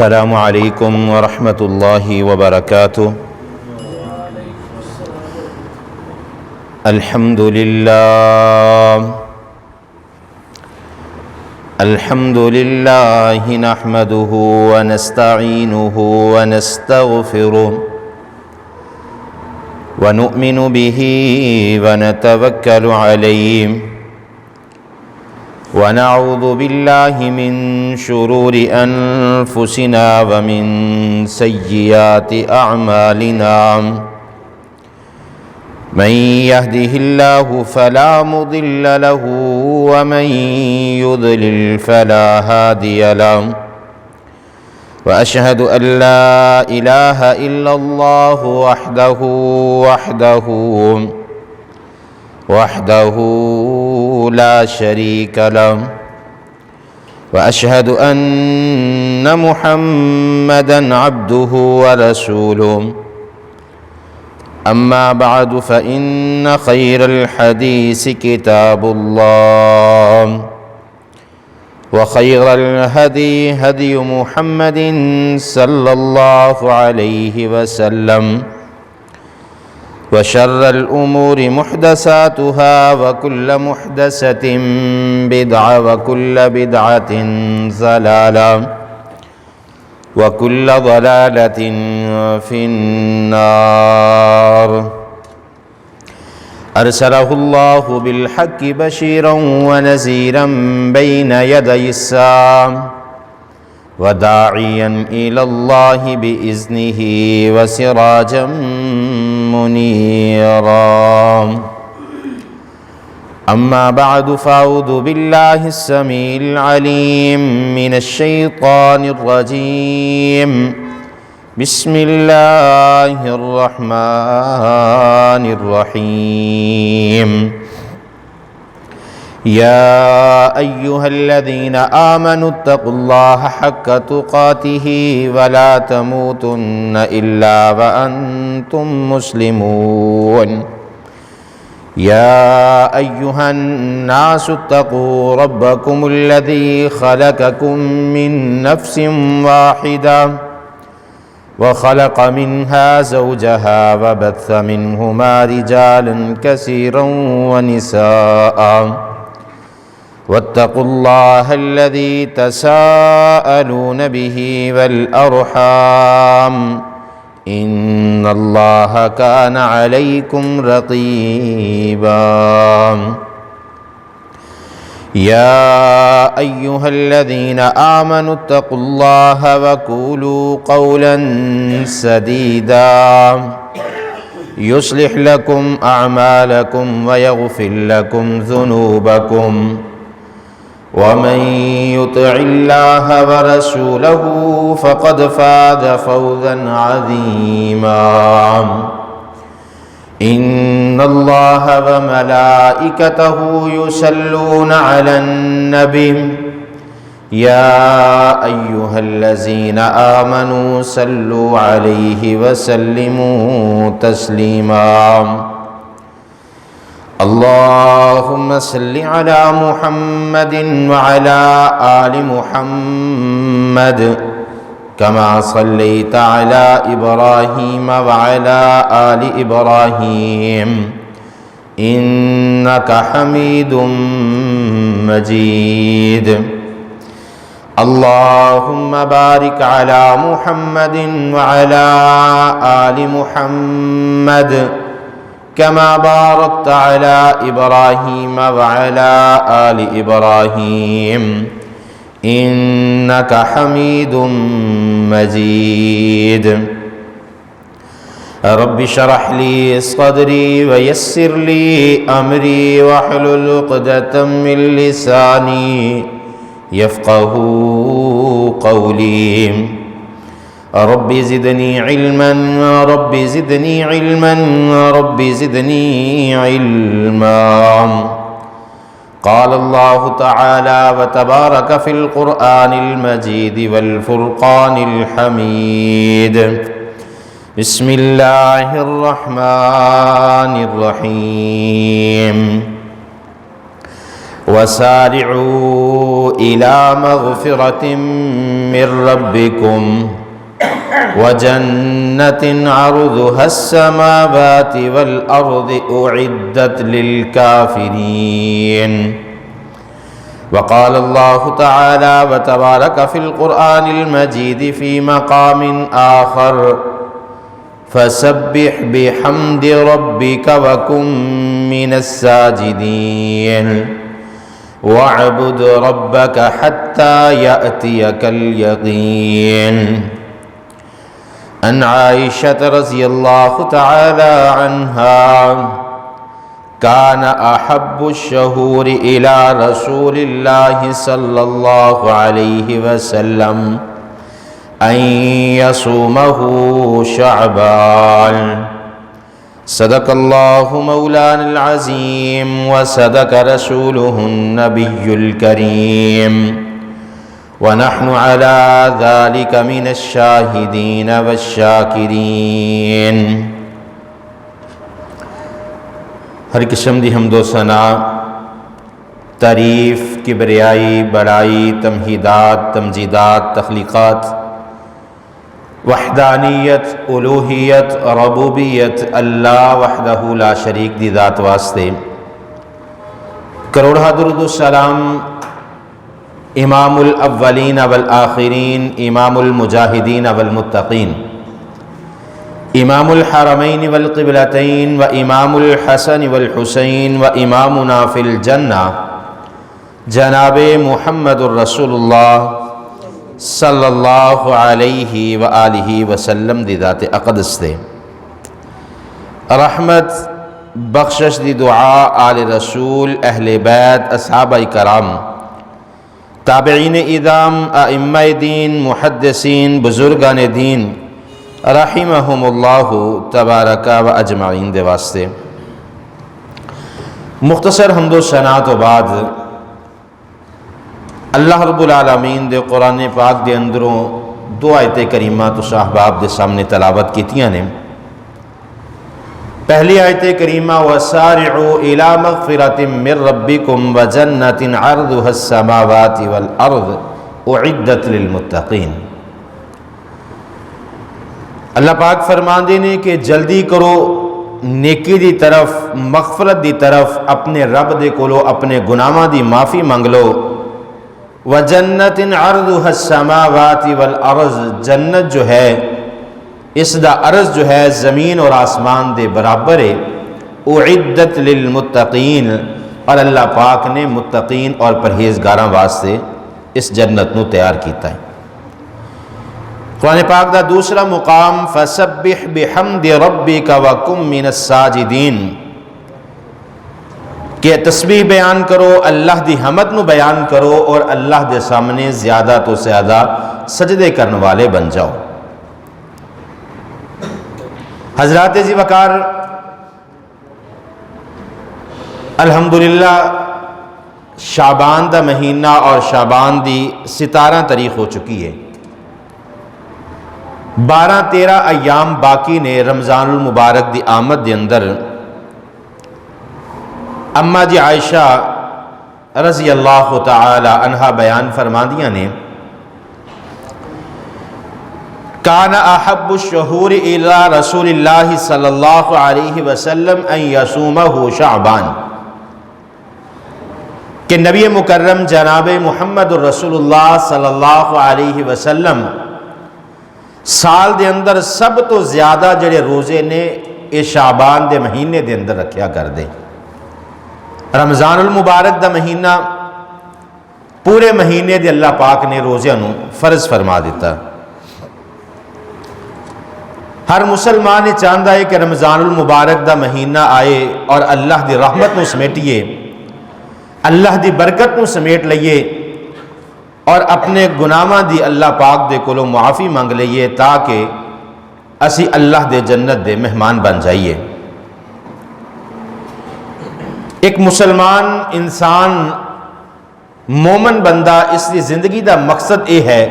السلام عليكم ورحمة الله وبركاته. الحمد لله نحمده ونستعينه ونستغفره ونؤمن به ونتوكل عليه ونعوذ بالله من شرور أنفسنا ومن سيئات أعمالنا. من يهده الله فلا مضل له ومن يضلل فلا هادي له، وأشهد أن لا إله إلا الله وحده لا شريك له، وأشهد أن محمدًا عبده ورسوله. أما بعد فإن خير الحديث كتاب الله، وخير الهدي هدي محمد صلى الله عليه وسلم، وشر الأمور محدثاتها وكل محدثة بدعة وكل بدعة ضلالة وكل ضلالة في النار. أرسله الله بالحق بشيرا ونذيرا بين يدي الساعة، وداعيا إلى الله بإذنه وسراجا منيرا. أما بعد فأعوذ بالله السميع العليم من الشيطان الرجيم. بسم الله الرحمن الرحيم. يا أيها الذين آمنوا اتقوا الله حق تقاته ولا تموتن إلا وأنتم مسلمون. يا أيها الناس اتقوا ربكم الذي خلقكم من نفس واحدة وخلق منها زوجها وبث منهما رجالا كثيرا ونساء، واتقوا الله الذي تساءلون به والأرحام إن الله كان عليكم رقيبا. يا أيها الذين آمنوا اتقوا الله وقولوا قولا سديدا يصلح لكم أعمالكم ويغفر لكم ذنوبكم، ومن يطع الله ورسوله فقد فاز فوزا عظيما. إن الله وملائكته يصلون على النبي يا أيها الذين آمنوا صلوا عليه وسلموا تسليما. اللهم صل على محمد وعلى آل محمد كما صليت على إبراهيم وعلى آل إبراهيم إنك حميد مجيد. اللهم بارك على محمد وعلى آل محمد كما باركت على إبراهيم وعلى آل إبراهيم إنك حميد مجيد. رب اشرح لي صدري ويسر لي أمري واحلل عقدة من لساني يفقه قولي. رب زدني علما رب زدني علما رب زدني علما. قال الله تعالى وتبارك في القرآن المجيد والفرقان الحميد. بسم الله الرحمن الرحيم. وسارعوا إلى مغفرة من ربكم وجنة عرضها السماوات والأرض أعدت للكافرين. وقال الله تعالى وتبارك في القرآن المجيد في مقام آخر فسبح بحمد ربك وكن من الساجدين واعبد ربك حتى يأتيك اليقين. عن عائشة رضي الله تعالى عنها كان أحب الشهور إلى رسول الله صلى الله عليه وسلم أن يصومه شعبان. صدق الله مولانا العظيم وصدق رسوله النبي الكريم ونحن على ذلك من الشاهدين والشاكرين. ہر قسم دی حمد و ثنا، تعریف، کبریائی، بڑائی، تمہیدات، تمجیدات، تخلیقات، وحدانیت، الوہیت، ربوبیت اللہ وحدہ لا شریک دی ذات واسطے کروڑہ درود و سلام امام الاولین والآخرین، امام المجاہدین والمتقین، امام الحرمین والقبلتین و امام الحسن والحسین و امامنا فی الجنہ جناب محمد الرسول اللہ صلی اللہ علیہ وآلہ وسلم دی ذات اقدس دے رحمت بخشش دی دعا آل رسول، اہل بیت، اصحابہ کرام، تابعین ادام، ائمہ دین، محدثین، بزرگان دین رحمہم اللہ تبارک و اجمعین دے واسطے مختصر حمد و ثنا تو بعد اللہ رب العالمین دے قرآن پاک دے اندروں دو آیت کریمہ تو احباب دے سامنے تلاوت کیتیاں نے. پہلی آیت کریمہ وَسَارِعُوا إِلَى مَغْفِرَةٍ مِّن رَبِّكُمْ وَجَنَّةٍ عَرْضُهَا السَّمَاوَاتِ وَالْأَرْضُ أُعِدَّتْ لِلْمُتَّقِينَ. اللہ پاک فرماندے نے کہ جلدی کرو نیکی دی طرف، مغفرت دی طرف، اپنے رب دے کولو اپنے گناہاں دی معافی منگ لو. وَجَنَّةٍ عَرْضُهَا السَّمَاوَاتِ وَالْأَرْضُ، جنت جو ہے اس دا عرض جو ہے زمین اور آسمان دے برابر ہے. اعدت للمتقین، اور اللہ پاک نے متقین اور پرہیزگاراں واسطے اس جنت نو تیار کیتا ہے. قرآن پاک دا دوسرا مقام فسبح بحمد ربک وکن من الساجدین، کہ تسبیح بیان کرو، اللہ دی حمد نو بیان کرو اور اللہ دے سامنے زیادہ تو زیادہ سجدے کرنے والے بن جاؤ. حضرات جی وقار، الحمدللہ شعبان دا مہینہ اور شعبان دی 17 تاریخ ہو چکی ہے. 12-13 ایام باقی نے رمضان المبارک دی آمد دے اندر. اماں جی عائشہ رضی اللہ تعالی عنہا بیان فرماندیاں نے کان احب الشہور الی رسول اللہ صلی اللہ علیہ وسلم ان یصومہ شعبان، کہ نبی مکرم جناب محمد الرسول اللہ صلی اللہ علیہ وسلم سال دے اندر سب تو زیادہ جڑے روزے نے یہ شعبان دے مہینے دے اندر رکھیا کر دے. رمضان المبارک دا مہینہ پورے مہینے دے اللہ پاک نے روزے نو فرض فرما دیتا. ہر مسلمان یہ چاہتا ہے کہ رمضان المبارک دا مہینہ آئے اور اللہ دی رحمت نو سمیٹیے، اللہ دی برکت نو سمیٹ لئیے اور اپنے گناہاں دی اللہ پاک دے کولو معافی مانگ لئیے تاکہ اسی اللہ دے جنت دے مہمان بن جائیے. ایک مسلمان انسان مومن بندہ اس کی زندگی دا مقصد یہ ہے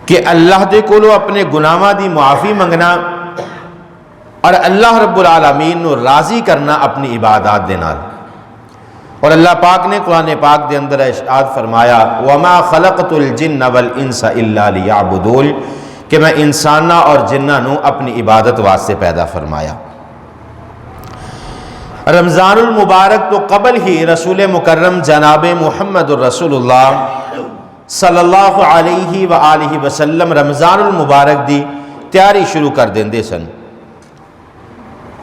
کہ اللہ دے کولو اپنے گناہاں دی معافی منگنا اور اللہ رب العالمین نو راضی کرنا اپنی عبادات دے نال. اور اللہ پاک نے قرآن پاک دے اندر ارشاد فرمایا وما خلقت الجن والانس الا لیعبدون کہ میں انساناں اور جناں نو اپنی عبادت واسطے پیدا فرمایا۔ رمضان المبارک تو قبل ہی رسول مکرم جناب محمد الرسول اللہ صلی اللہ علیہ وآلہ وسلم رمضان المبارک دی تیاری شروع کر دیندے سن،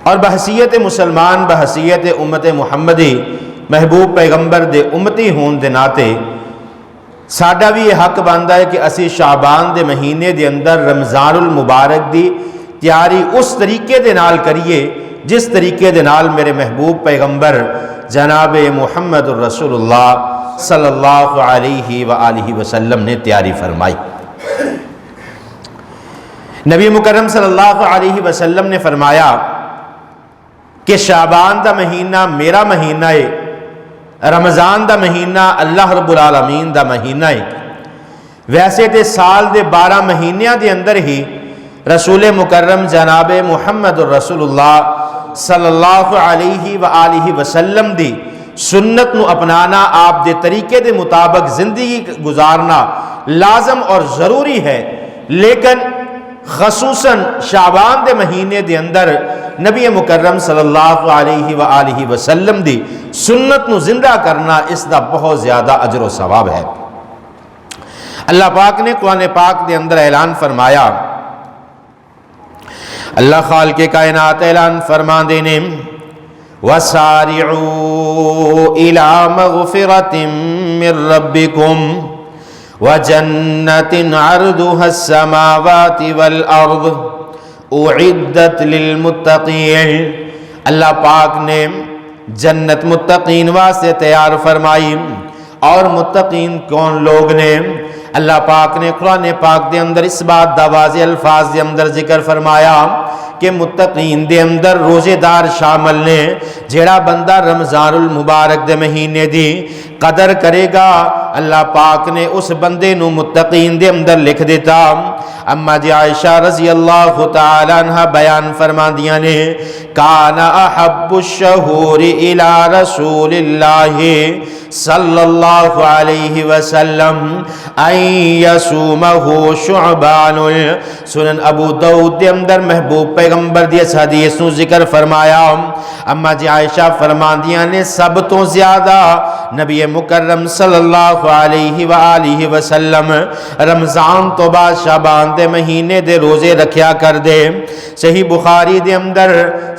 اور بحثیت مسلمان، بحثیت امت محمدی، محبوب پیغمبر دے امتی ہون دے ناتے ساڈا بھی یہ حق بنتا ہے کہ اسی شعبان دے مہینے دے اندر رمضان المبارک دی تیاری اس طریقے دے نال کریے جس طریقے دے نال میرے محبوب پیغمبر جناب محمد الرسول اللہ صلی اللہ علیہ وآلہ وسلم نے تیاری فرمائی۔ نبی مکرم صلی اللہ علیہ وسلم نے فرمایا کہ شعبان دا مہینہ میرا مہینہ ہے، رمضان دا مہینہ اللہ رب العالمین دا مہینہ ہے۔ ویسے تے سال دے 12 مہینیاں دے اندر ہی رسول مکرم جناب محمد الرسول اللہ صلی اللہ علیہ وآلہ وسلم دی سنت نو اپنانا، آپ دے طریقے دے مطابق زندگی گزارنا لازم اور ضروری ہے، لیکن خصوصاً شعبان دے مہینے دے اندر نبی مکرم صلی اللہ علیہ وآلہ وسلم دی سنت نو زندہ کرنا اس دا بہت زیادہ اجر و ثواب ہے۔ اللہ پاک نے قرآن پاک دے اندر اعلان فرمایا، اللہ خالق کائنات اعلان فرما دینے وَسَارِعُوا إِلَى مَغْفِرَةٍ مِّن رَّبِّكُمْ وَجَنَّةٍ عَرْضُهَا السَّمَاوَاتِ وَالْأَرْضُ اُعِدَّتْ لِلْمُتَّقِينَ۔ اللہ پاک نے جنت متقین واسطے تیار فرمائی، اور متقین کون لوگ نے؟ اللہ پاک نے قرآن پاک دے اندر اس بات دا واضح الفاظ دے اندر ذکر فرمایا کہ متقین دے اندر روزے دار شامل نے۔ جیڑا بندہ رمضان المبارک دے مہینے دی قدر کرے گا، اللہ پاک نے اس بندے نو متقین دے اندر لکھ دیتا۔ اما جی عائشہ رضی اللہ تعالی عنہ بیان فرما دیا نے کان احب الشہور الی رسول اللہ صلی اللہ علیہ وسلم ان یصومہ شعبان۔ سنن ابو داؤد دے اندر محبوب پیغمبر دی اس حدیث نو ذکر فرمایا۔ اما جی عائشہ فرما دیا نے سب تو زیادہ نبی مکرم صلی اللہ علیہ وآلہ وسلم رمضان تو بعد شعبان دے مہینے دے روزے رکھیا کر دے۔ صحیح بخاری دے اندر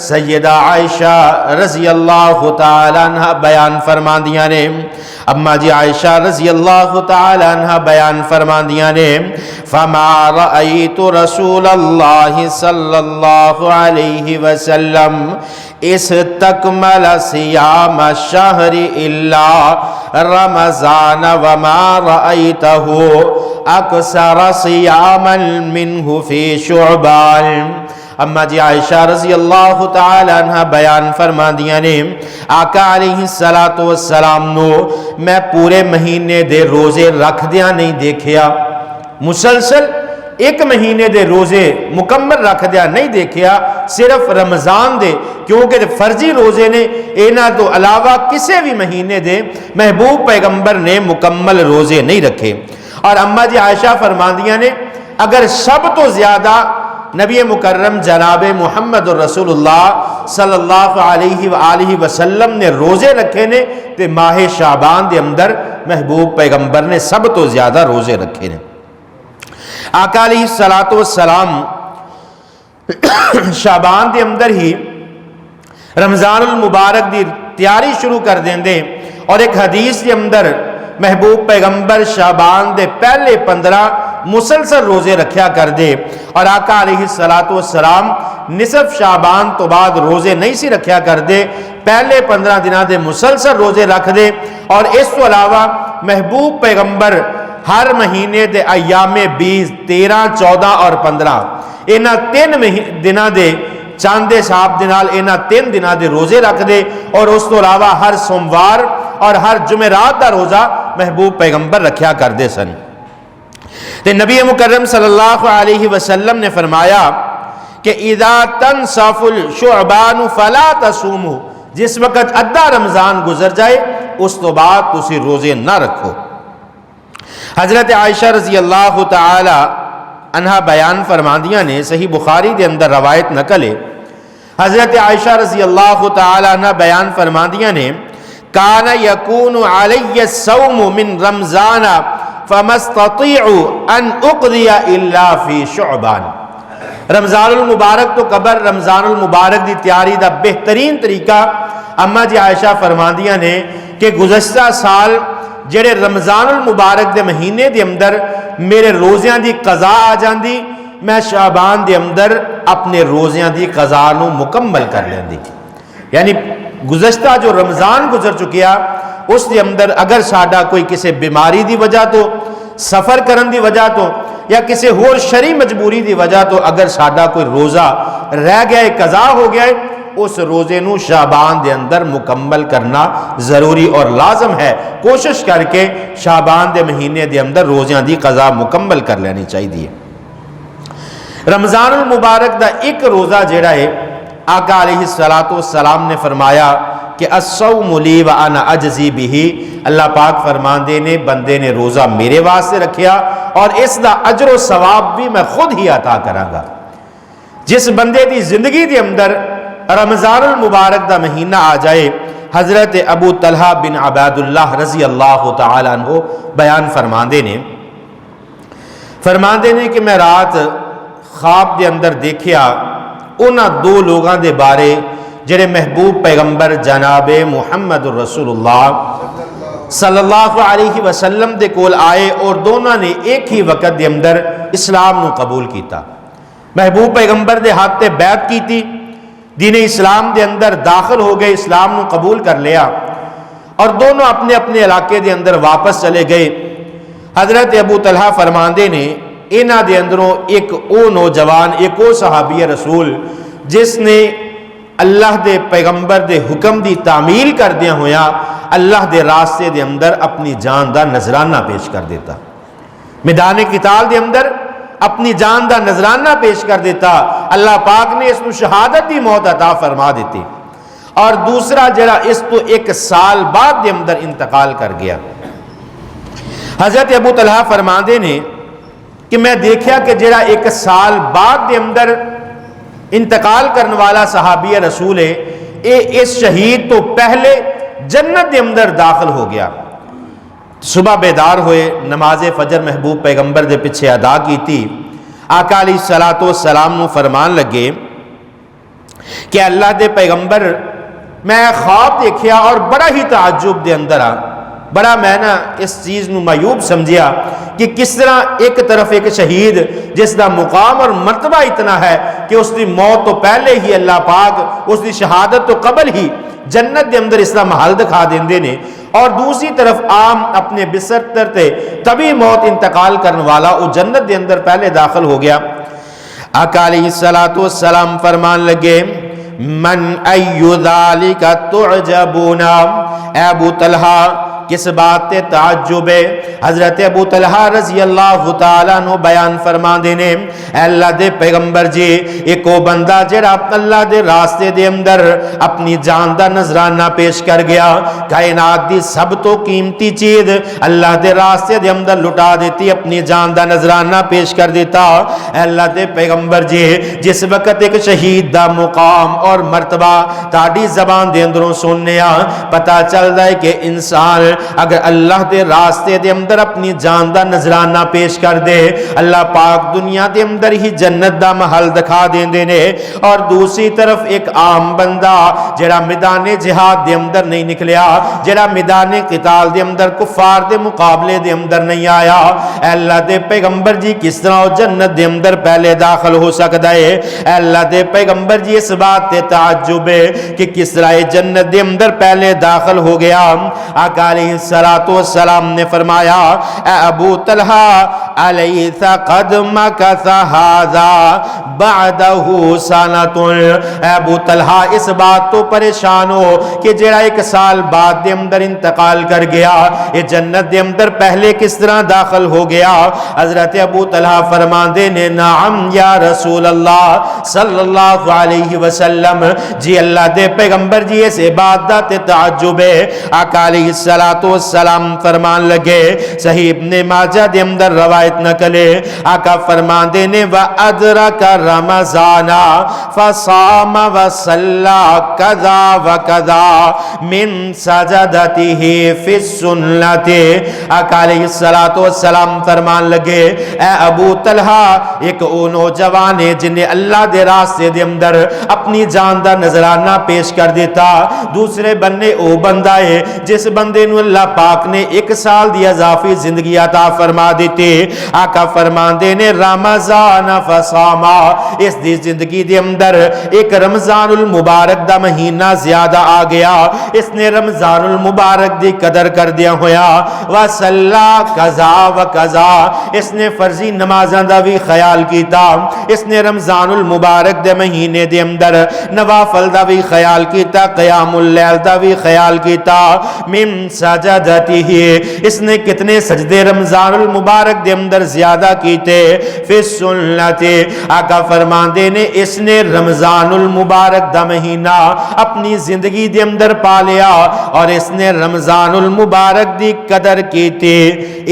سیدہ عائشہ رضی اللہ تعالی عنہ بیان فرما دیا نے، اما جی عائشہ رضی اللہ تعالی عنہ بیان فرما دیا نے فما رأیت رسول اللہ صلی اللہ علیہ وسلم استکمل صیام الشہر الا رمضان وما رأیتہ اکثر صیاما منہ فی شعبان۔ اما جی عائشہ رضی اللہ تعالی عنہ بیان فرما دیا نے آقا علیہ السلام نو میں پورے مہینے دے روزے رکھ دیا نہیں دیکھیا، مسلسل ایک مہینے دے روزے مکمل رکھ دیا نہیں دیکھیا، صرف رمضان دے، کیونکہ فرضی روزے نے اینا تو علاوہ کسی بھی مہینے دے محبوب پیغمبر نے مکمل روزے نہیں رکھے۔ اور اما جی عائشہ فرماندیاں نے اگر سب تو زیادہ نبی مکرم جناب محمد الرسول اللہ صلی اللہ علیہ وآلہ وسلم نے روزے رکھے نے تے ماہ شعبان دے اندر محبوب پیغمبر نے سب تو زیادہ روزے رکھے نے۔ آقا علیہ السلام شعبان دے اندر ہی رمضان المبارک دی تیاری شروع کر دیں دے، اور ایک حدیث کے اندر محبوب پیغمبر شعبان دے پہلے 15 مسلسل روزے رکھیا کر دے، اور آقا علیہ السلام نصف شعبان تو بعد روزے نہیں سی رکھیا کر دے، پہلے 15 دنوں دے مسلسل روزے رکھ دے۔ اور اس تو علاوہ محبوب پیغمبر ہر مہینے دے ایام 20 13 14 اور 15 انہاں 3 دنوں دے چاندے صاحب دنال انہاں 3 دنوں دے روزے رکھ دے، اور اس تو علاوہ ہر سوموار اور ہر جمعرات دا روزہ محبوب پیغمبر رکھیا کر دے سن۔ تے نبی مکرم صلی اللہ علیہ وسلم نے فرمایا کہ اذا تنصف الشعبان فلا تصوموا، جس وقت ادھا رمضان گزر جائے اس تو بعد تسی روزے نہ رکھو۔ حضرت عائشہ رضی اللہ تعالی عنہا بیان فرماندیاں نے، صحیح بخاری دے اندر روایت نقل ہے، حضرت عائشہ رضی اللہ تعالی عنہ بیان فرماندیاں نے، کان یکون علی الصوم من رمضان فما استطیع ان اقضی الا فی شعبان۔ رمضان المبارک تو قبر رمضان المبارک دی تیاری دا بہترین طریقہ اما جی عائشہ فرماندیاں نے کہ گزشتہ سال جڑے رمضان المبارک دے مہینے دے اندر میرے روزیاں دی قضا آ جاندی، میں شعبان دے اندر اپنے روزیاں دی قضا نو مکمل کر لیندی۔ یعنی گزشتہ جو رمضان گزر چکیا اس دے اندر اگر ساڈا کوئی کسی بیماری دی وجہ تو، سفر کرن دی وجہ تو، یا کسی ہور شرعی مجبوری دی وجہ تو اگر ساڈا کوئی روزہ رہ گیا ہے، قضا ہو گیا ہے، اس روزے نو شعبان دے اندر مکمل کرنا ضروری اور لازم ہے۔ کوشش کر کے شعبان دے مہینے دے اندر روزیاں دی قضا مکمل کر لینی چاہیے۔ رمضان المبارک دا ایک روزہ جڑا ہے، آقا علیہ السلام نے فرمایا کہ الصوم لی وانا اجزی بہ، اللہ پاک فرماندے نے بندے نے روزہ میرے واسطے رکھیا اور اس دا اجر و ثواب بھی میں خود ہی عطا کراں گا۔ جس بندے دی زندگی دے اندر رمضان المبارک دا مہینہ آ جائے، حضرت ابو طلحہ بن عبید اللہ رضی اللہ تعالی عنہ بیان فرماندے نے کہ میں رات خواب دے اندر دیکھیا انہاں دو لوگاں دے بارے جڑے محبوب پیغمبر جناب محمد رسول اللہ صلی اللہ علیہ وسلم دے کول آئے اور دونوں نے ایک ہی وقت دے اندر اسلام نو قبول کیتا۔ محبوب پیغمبر دے ہاتھ تے بیعت کیتی، دین اسلام دے اندر داخل ہو گئے، اسلام نو قبول کر لیا اور دونوں اپنے اپنے علاقے دے اندر واپس چلے گئے۔ حضرت ابو طلحہ فرماندے نے انہاں دے اندروں ایک او نوجوان، ایک او صحابی رسول جس نے اللہ دے پیغمبر دے حکم دی تعمیل کر دیا ہویا اللہ دے راستے دے اندر اپنی جان دا نذرانہ پیش کر دیتا، میدان قتال دے اندر اپنی جان دا نذرانہ پیش کر دیتا، اللہ پاک نے اس کو شہادت دی موت عطا فرما دیتی، اور دوسرا جڑا اس تو ایک سال بعد دے اندر انتقال کر گیا۔ حضرت ابو طلحہ فرماندے نے کہ میں دیکھیا کہ جڑا ایک سال بعد دے اندر انتقال کرنے والا صحابی رسول ہے، اس شہید تو پہلے جنت دے اندر داخل ہو گیا۔ صبح بیدار ہوئے، نماز فجر محبوب پیغمبر دے پیچھے ادا کی تھی، آقا علیہ السلام نو فرمان لگے کہ اللہ دے پیغمبر میں خواب دیکھیا اور بڑا ہی تعجب دے اندر بڑا میں نا اس چیز نو معیوب سمجھیا کہ کس طرح ایک طرف ایک شہید جس دا مقام اور مرتبہ اتنا ہے کہ اس دی موت تو پہلے ہی اللہ پاک اس دی شہادت تو قبل ہی جنت دے اندر اس دا محل دکھا دیندے نے، اور دوسری طرف عام اپنے بستر تے تبھی موت انتقال کرنے والا وہ جنت دے اندر پہلے داخل ہو گیا۔ آقا علیہ السلام فرمان لگے من ای ذالک تعجبون، اے ابو طلحہ کس بات تے تعجب ہے؟ حضرت ابو طلحہ رضی اللہ تعالیٰ عنہ بیان فرما دینے، اے اللہ دے پیغمبر جی ایک او بندہ جڑا اللہ دے راستے دے اندر اپنی جان دا نذرانہ پیش کر گیا، کائنات دی سب تو قیمتی چیز اللہ دے راستے دے اندر لٹا دیتی، اپنی جان دا نذرانہ پیش کر دیتا۔ اے اللہ دے پیغمبر جی جس وقت ایک شہید دا مقام اور مرتبہ تاڑی زبان دے اندروں سننے پتا چل رہا ہے کہ انسان اگر اللہ دے راستے دے اندر اپنی جان دا نذرانہ پیش کر دے، اللہ پاک دنیا دے اندر ہی جنت دا محل دکھا دیندے نے، اور دوسری طرف ایک عام بندہ جڑا میدان جہاد دے اندر نہیں نکلیا، جڑا میدان قتال دے اندر کفار دے مقابلے دے اندر نہیں آیا، اے اللہ دے پیغمبر جی کس طرح جنت دے اندر پہلے داخل ہو سکتا ہے؟ اے اللہ دے پیغمبر جی اس بات تے تعجب ہے کہ کس طرح جنت دے اندر پہلے داخل ہو گیا۔ آقا علیہ علیہ السلام نے فرمایا اے ابو طلحہ الیس قد مکث ھذا بعدہ سنۃ، اے ابو طلحہ اس بات تو پریشان ہو کہ جڑا ایک سال بعد دے اندر انتقال کر گیا یہ جنت دے اندر پہلے کس طرح داخل ہو گیا؟ حضرت ابو طلحہ فرماندے نے نعم یا رسول اللہ صلی اللہ علیہ وسلم، جی اللہ دے پیغمبر جی اس عبادت تعجب ہے۔ آقا علیہ السلام فرمان لگے، صحیح ابن ماجہ دے اندر روایت نقلے، آقا فرماندے نے وَأَدْرَكَ رَمَضَانَ فَصَامَ وَصَلَّى كَذَا وَكَذَا مِن سَجَدَتِهِ فِي السُّنَّةِ۔ آقا علیہ السلام فرمان لگے اے ابو طلحہ ایک او نوجوان ہے جنہیں اللہ دے راستے دے اندر اپنی جان دا نذرانہ پیش کر دیتا، دوسرے بننے او بندہ ہے جس بندے نو اللہ پاک نے ایک سال دی اضافی زندگی عطا فرما دیتے۔ آقا فرماندے نے رمضان فصاما، اس دی زندگی دے اندر ایک رمضان المبارک دا مہینہ زیادہ آ گیا، اس نے رمضان المبارک دی قدر کر دیا ہویا، وصلا قضا و قضا، اس نے فرضی نمازاں دا بھی خیال کیتا، اس نے رمضان المبارک دے مہینے دے اندر نوافل دا بھی خیال کیتا، قیام اللیل دا بھی خیال کیتا، من سجدتہ، اس نے کتنے سجدے رمضان المبارک دے اندر زیادہ کیتے، فی السنت، آقا فرماندے نے اس نے رمضان المبارک دا مہینہ اپنی زندگی دے اندر پا لیا اور اس نے رمضان المبارک دی قدر کیتے،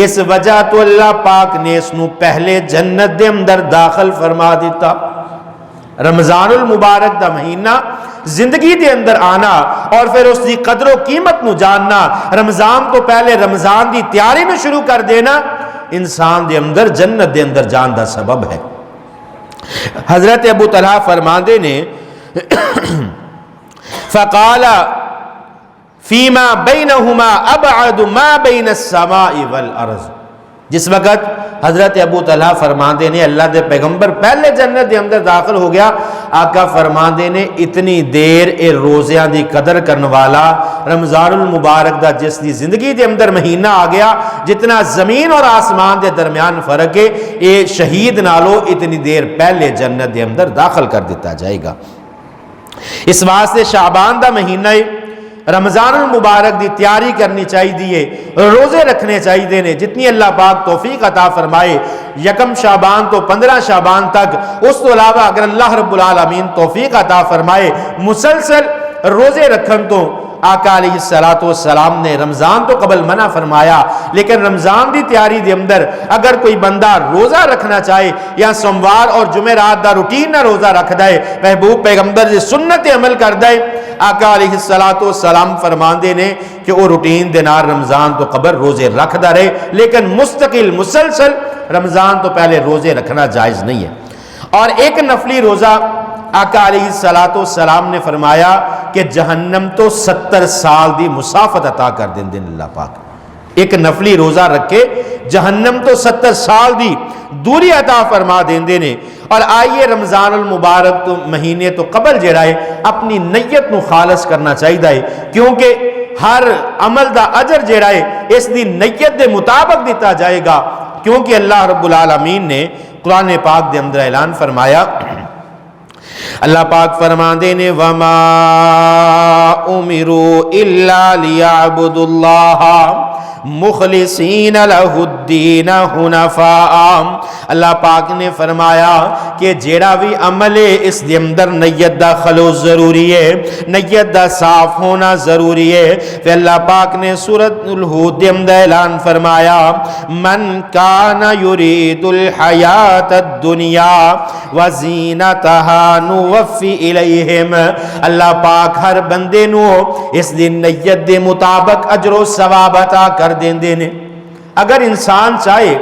اس وجہ تو اللہ پاک نے اس نو پہلے جنت دے اندر داخل فرما دیتا۔ رمضان المبارک دا مہینہ زندگی دے اندر آنا اور پھر اس دی قدر و قیمت نو جاننا، رمضان تو پہلے رمضان دی تیاری میں شروع کر دینا انسان دے اندر جنت دے اندر جان دا سبب ہے۔ حضرت ابو طلحہ فرماندے نے فقال فیما بینہما ابعد ما بین السماء والارض، جس وقت حضرت ابو طلحہ فرماندے نے اللہ دے پیغمبر پہلے جنت دے اندر داخل ہو گیا، آقا فرماندے نے اتنی دیر اے روزیاں دی قدر کرن والا رمضان المبارک دا جس دی زندگی دے اندر مہینہ آ گیا، جتنا زمین اور آسمان دے درمیان فرق ہے، اے شہید نالو اتنی دیر پہلے جنت دے اندر داخل کر دیتا جائے گا۔ اس واسطے شعبان دا مہینہ رمضان المبارک دی تیاری کرنی چاہیے، روزے رکھنے چاہیے نے جتنی اللہ پاک توفیق عطا فرمائے، یکم شعبان تو 15 شعبان تک، اس تو علاوہ اگر اللہ رب العالمین توفیق عطا فرمائے مسلسل روزے رکھن تو آقا علیہ السلام نے رمضان تو قبل منع فرمایا، لیکن رمضان دی تیاری دے اندر اگر کوئی بندہ روزہ رکھنا چاہے یا سوموار اور جمعرات دا روٹین نہ روزہ رکھ دے، محبوب پیغمبر دی سنت عمل کر دے، آقا علیہ السلام فرماندے نے کہ وہ روٹین دے نال رمضان تو قبل روزے رکھدا رہے، لیکن مستقل مسلسل رمضان تو پہلے روزے رکھنا جائز نہیں ہے۔ اور ایک نفلی روزہ آقا علیہ السلام نے فرمایا کہ جہنم تو 70 سال دی مسافت عطا کر دیں اللہ پاک، ایک نفلی روزہ رکھے جہنم تو 70 سال دی دوری عطا فرما دیندے نے۔ اور آئیے رمضان المبارک تو مہینے تو قبل جڑا ہے اپنی نیت نو خالص کرنا چاہیے، کیونکہ ہر عمل دا اجر جڑا ہے اس دی نیت دے مطابق دیتا جائے گا، کیونکہ اللہ رب العالمین نے قرآن پاک دے اندر اعلان فرمایا، اللہ پاک فرماندے نے وما امروا الا لیعبدوا اللہ مخلصین لہ الدین حنفاء، اللہ پاک نے فرمایا کہ جیڑا بھی عمل ہے اس دے اندر نیت دا خلوص ضروری ہے، نیت دا صاف ہونا ضروری ہے۔ پھر اللہ پاک نے سورۃ الہود دے اندر اعلان فرمایا من کان یرید الحیات الدنیا وزینتها نوفی الیہم، اللہ پاک ہر بندے نو اس دی نیت دے مطابق اجر و ثواب عطا کر دیندے نے۔ اگر انسان چاہے،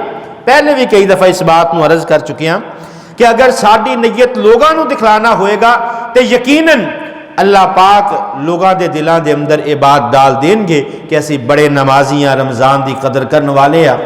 پہلے بھی کئی دفعہ اس بات نو عرض کر چکے ہیں کہ اگر ساری نیت لوگاں نو دکھلانا ہوئے گا تو یقیناً اللہ پاک لوگاں دے دلاں دے اندر یہ بات ڈال دیں گے کہ اسی بڑے نمازیاں رمضان دی قدر کرنے والے ہیں،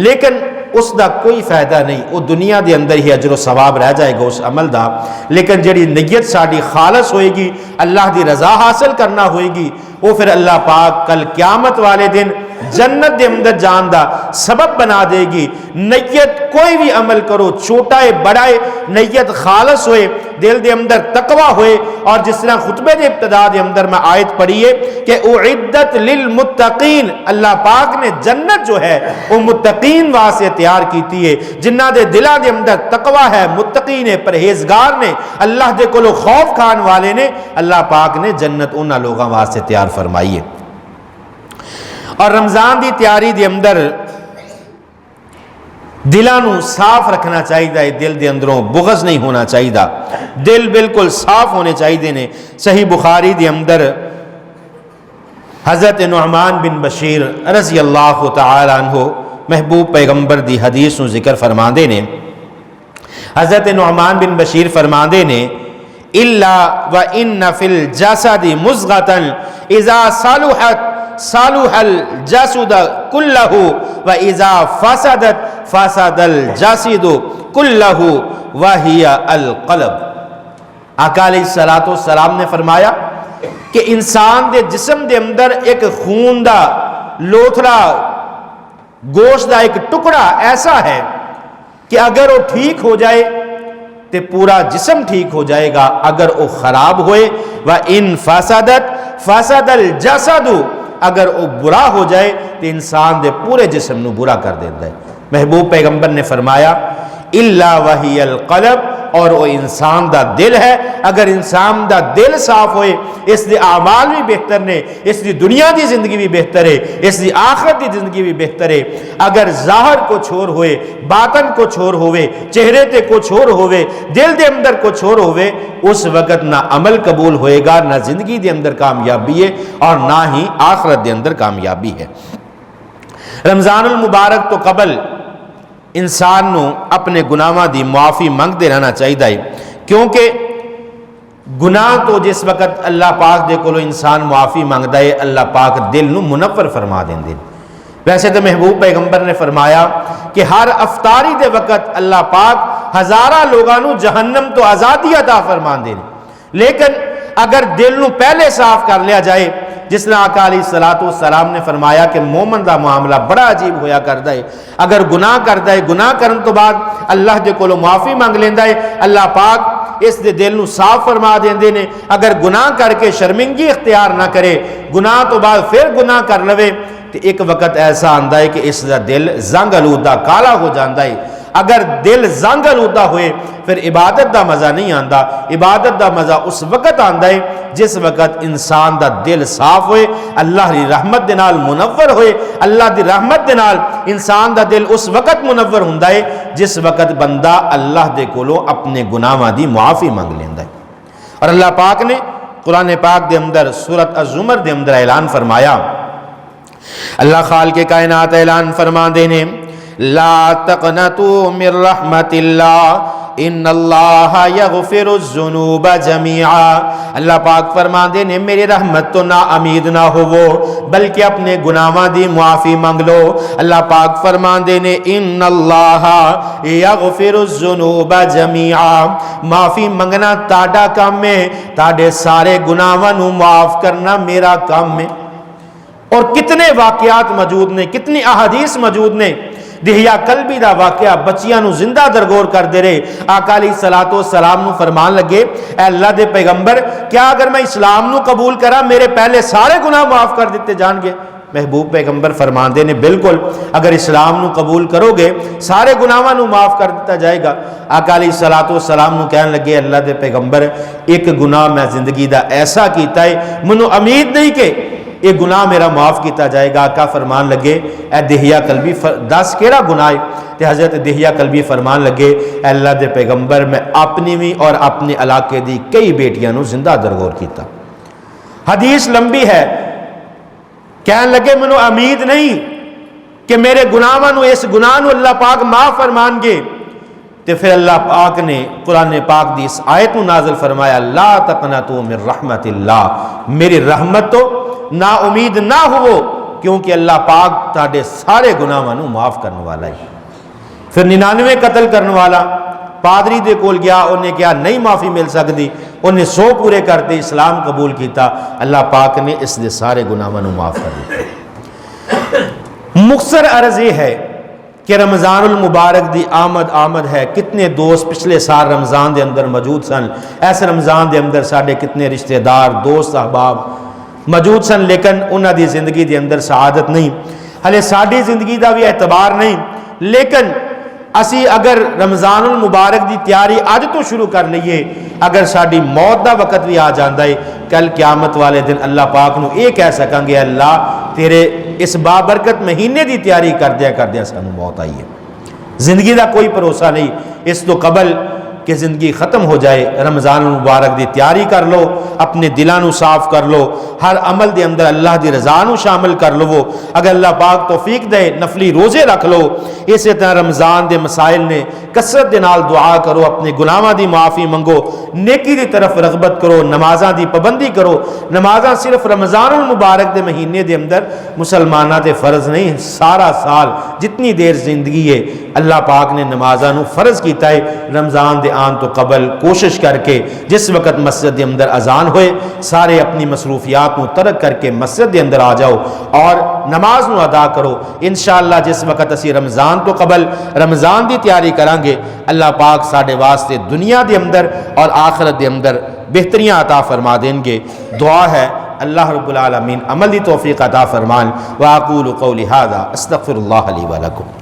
لیکن اس دا کوئی فائدہ نہیں، وہ دنیا دے اندر ہی اجر و ثواب رہ جائے گا اس عمل دا، لیکن جڑی نیت ساڈی خالص ہوئے گی، اللہ دی رضا حاصل کرنا ہوئے گی، وہ پھر اللہ پاک کل قیامت والے دن جنت دے اندر جان دا سبب بنا دے گی۔ نیت کوئی بھی عمل کرو، چھوٹا ہے بڑا ہے، نیت خالص ہوئے، دل دے اندر تقوی ہوئے، اور جس طرح خطبے دے ابتدا دے اندر میں آیت پڑھی ہے کہ اعدت للمتقین، اللہ پاک نے جنت جو ہے وہ متقین واسطے تیار کیتی ہے، جنہ دے دلاں دے اندر تقوی ہے، متقین ہے، پرہیزگار نے، اللہ دے کولو خوف کھان والے نے، اللہ پاک نے جنت انہاں لوگاں واسطے تیار فرمائی ہے۔ اور رمضان دی تیاری دے اندر دلاں نو صاف رکھنا چاہیے، دل دے اندروں بغض نہیں ہونا چاہیے، دل بالکل صاف ہونے چاہیے نے۔ صحیح بخاری دے اندر حضرت نعمان بن بشیر رضی اللہ تعالی عنہ محبوب پیغمبر دی حدیث نو ذکر فرماندے نے، حضرت نعمان بن بشیر فرماندے نے الا وان فی الجسد مضغۃ اذا صلحت صلح الجسد كله واذا فسدت فسد الجسد كله وهي القلب۔ آقا علیہ الصلوۃ والسلام نے فرمایا کہ انسان دے جسم دے اندر ایک خون دا لوتھڑا گوشت دا ایک ٹکڑا ایسا ہے کہ اگر وہ ٹھیک ہو جائے تو پورا جسم ٹھیک ہو جائے گا، اگر وہ خراب ہوئے وَإِن فَسَدَتْ فَسَدَ الْجَسَدُ، اگر وہ برا ہو جائے تو انسان دے پورے جسم نو برا کر دیتا ہے۔ محبوب پیغمبر نے فرمایا اِلَّا وَهِيَ الْقَلَبُ، اور وہ انسان دا دل ہے، اگر انسان دا دل صاف ہوئے اس دی اعمال بھی بہتر نے، اس دی دنیا دی زندگی بھی بہتر ہے، اس دی آخرت دی زندگی بھی بہتر ہے۔ اگر ظاہر کو چھوڑ ہوئے، باطن کو چھوڑ ہوئے، چہرے تے کو چھوڑ ہوئے، دل دے اندر کو چھوڑ ہوئے، اس وقت نہ عمل قبول ہوئے گا، نہ زندگی دے اندر کامیابی ہے، اور نہ ہی آخرت دے اندر کامیابی ہے۔ رمضان المبارک تو قبل انسان نو اپنے گناہاں دی معافی منگتے رہنا چاہیے، کیونکہ گناہ تو جس وقت اللہ پاک دے کولو انسان معافی منگتا ہے، اللہ پاک دل نو منور فرما دیندے۔ ویسے تو محبوب پیغمبر نے فرمایا کہ ہر افطاری دے وقت اللہ پاک ہزارہ لوگاں نو جہنم تو آزادی عطا فرما دے، لیکن اگر دل نو پہلے صاف کر لیا جائے، جس طرح آقا علیہ الصلوۃ والسلام نے فرمایا کہ مومن دا معاملہ بڑا عجیب ہویا کردا ہے، اگر گناہ کردا ہے، گناہ کرن تو بعد اللہ دے کولو معافی مانگ لیندا ہے، اللہ پاک اس دے دل نو صاف فرما دیندے نے۔ اگر گناہ کر کے شرمندگی اختیار نہ کرے، گناہ تو بعد پھر گناہ کر لوے، تو ایک وقت ایسا آندا ہے کہ اس دا دل زنگ آلودہ کالا ہو جاندا ہے۔ اگر دل زنگ آلودہ ہوئے پھر عبادت دا مزہ نہیں آندا، عبادت دا مزہ اس وقت آندا ہے جس وقت انسان دا دل صاف ہوئے، اللہ دی رحمت دے نال منور ہوئے۔ اللہ دی رحمت دے نال انسان دا دل اس وقت منور ہوندا ہے جس وقت بندہ اللہ دے کولو اپنے گناہاں دی معافی مانگ لیندا ہے۔ اور اللہ پاک نے قرآن پاک دے اندر سورۃ الزمر دے اندر اعلان فرمایا، اللہ خالق کائنات اعلان فرما دینے لا تقنطوا من رحمت اللہ ان اللہ یغفر الذنوب جميعا۔ اللہ پاک فرما دے نے میری رحمت تو نا امید نہ ہوو، بلکہ اپنے گناہاں دی معافی مانگ لو۔ اللہ پاک فرما دے نے ان اللہ یغفر الذنوب جميعا، معافی منگنا تاڈا کام ہے، تاڈے سارے گناہاں نو معاف کرنا میرا کام ہے۔ اور کتنے واقعات موجود نے، کتنی احادیث موجود نے۔ دہیا کلبی دا واقعہ بچیاں نو زندہ درگور کر دے رہے، آقا علیہ الصلوۃ والسلام نو فرمان لگے اے اللہ دے پیغمبر، کیا اگر میں اسلام نو قبول کرا میرے پہلے سارے گناہ معاف کر دیتے جان گے؟ محبوب پیغمبر فرمان دے نے بالکل، اگر اسلام نو قبول کرو گے سارے گناہاں نو معاف کر دیتا جائے گا۔ آقا علیہ الصلوۃ والسلام نو کہنے لگے اللہ دے پیغمبر، ایک گناہ میں زندگی دا ایسا کیتا ہے منو امید نہیں کہ یہ گناہ میرا معاف کیتا جائے گا۔ آقا فرمان لگے اے دہیا کلبی دس کیڑا گناہ ہے؟ تے حضرت دہیا کلبی فرمان لگے اے اللہ دے پیغمبر، میں اپنی بھی اور اپنے علاقے دی کئی بیٹیاں نو زندہ درگور کیتا۔ حدیث لمبی ہے، کہنے لگے منو امید نہیں کہ میرے گناہاں نو، اس گناہ نو اللہ پاک معاف فرمان گے۔ تے پھر اللہ پاک نے قرآن پاک دی اس آیت نو نازل فرمایا لا تقنطوا من رحمت اللہ، میری رحمت تو نا امید نہ ہو، کیونکہ اللہ پاک تاڑے سارے گناہاں نو معاف کرنے والا ہے۔ پھر 99 قتل کرنے والا پادری دے کول گیا، انہیں کیا نہیں معافی مل سکتی، انہیں 100 پورے کرتے اسلام قبول کیتا، اللہ پاک نے اس دے سارے گناہاں نو معاف کر دیا۔ مختصر عرض یہ ہے کہ رمضان المبارک دی آمد ہے. کتنے دوست پچھلے سال رمضان دے اندر موجود سن. ایسے رمضان دے اندر ساڈے کتنے رشتہ دار دوست احباب موجود سن، لیکن انہاں دی زندگی دے اندر سعادت نہیں. ہلے ساڈی زندگی دا بھی اعتبار نہیں، لیکن اسی اگر رمضان المبارک دی تیاری اج تو شروع کر لئیے، اگر ساڈی موت دا وقت بھی آ جاندا ہے، کل قیامت والے دن اللہ پاک نو یہ کہہ سکیں گے اللہ تیرے اس بابرکت مہینے دی تیاری کردیا سانو موت آئی ہے. زندگی دا کوئی بھروسہ نہیں. اس تو قبل کہ زندگی ختم ہو جائے رمضان المبارک دی تیاری کر لو، اپنے دلاں نو صاف کر لو، ہر عمل دے اندر اللہ دی رضا نو شامل کر لو. اگر اللہ پاک توفیق دے نفلی روزے رکھ لو. اسی طرح رمضان دے مسائل نے کثرت دے نال دعا کرو، اپنے گناہاں دی معافی منگو، نیکی دی طرف رغبت کرو، نمازاں دی پابندی کرو. نمازاں صرف رمضان المبارک دے مہینے دے اندر مسلماناں تے فرض نہیں، سارا سال جتنی دیر زندگی ہے اللہ پاک نے نمازاں نو فرض کیتا ہے. رمضان دے آن تو قبل کوشش کر کے جس وقت مسجد دے اندر اذان ہوئے سارے اپنی مصروفیات نو ترک کر کے مسجد دے اندر آ جاؤ اور نماز نو ادا کرو. انشاءاللہ جس وقت اسی رمضان تو قبل رمضان دی تیاری کران گے اللہ پاک ساڈے واسطے دنیا دے اندر اور آخرت دے اندر بہتریاں عطا فرما دیں گے. دعا ہے اللہ رب العالمین عمل دی توفیق عطا فرمان. واقول قولی ھذا استغفر اللہ لی ولکم.